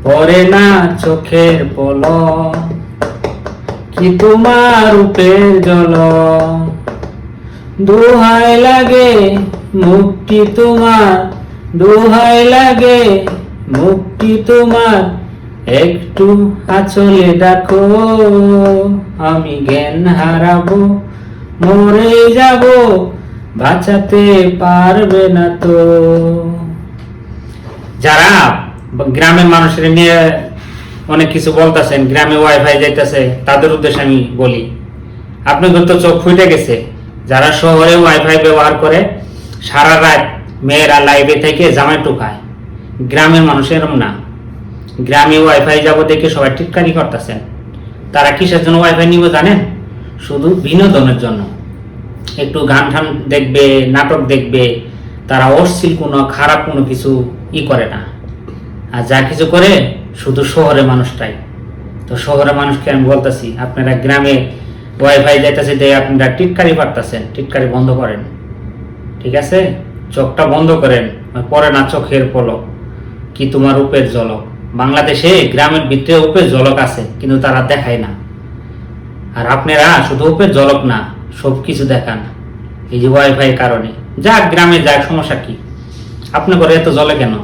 পড়ে না চোখের পলক, কি তোমার রূপের ঝলক। দোহাই লাগে মুক্তি তোমার, দোহাই লাগে মুক্তি তোমার, একটু আঁচলে দেখো, আমি জ্ঞান হারাবো, মরে যাব, বাঁচাতে পারবে না তো। যারা গ্রামের মানুষের নিয়ে অনেক কিছু বলতেছেন, গ্রামে ওয়াইফাই যাইতেছে, তাদের উদ্দেশ্যে আমি বলি, আপনাদের তো চোখ ফুটে গেছে। যারা শহরে ওয়াইফাই ব্যবহার করে সারা রাত মেয়েরা লাইভে থেকে জামাই টুকায়, গ্রামের মানুষ এরম না। গ্রামে ওয়াইফাই যাব দেখে সবাই টিটকারি করতেছেন। তারা কিসের জন্য ওয়াইফাই নিব জানেন? শুধু বিনোদনের জন্য। একটু গান টান দেখবে, নাটক দেখবে। তারা অশ্লীল কোনো খারাপ কোনো কিছু করে না। আর যা কিছু করে শুধু শহরের মানুষটাই। তো শহরের মানুষকে আমি বলতেছি, আপনারা গ্রামে ওয়াইফাই যাইতেছে দিয়ে আপনারা টিটকারি পারতেছেন, টিটকারি বন্ধ করেন। ঠিক আছে, চোখটা বন্ধ করেন। পরে না চোখের পলক, কি তোমার রূপের ঝলক। বাংলাদেশে গ্রামের ভিতরে রূপের ঝলক আছে, কিন্তু তারা দেখায় না। আর আপনারা শুধু রূপের ঝলক না, সব কিছু দেখান এই যে ওয়াইফাই কারণে। যাক গ্রামে যাক, সমস্যা কি? আপনি করে এত জ্বলে কেন?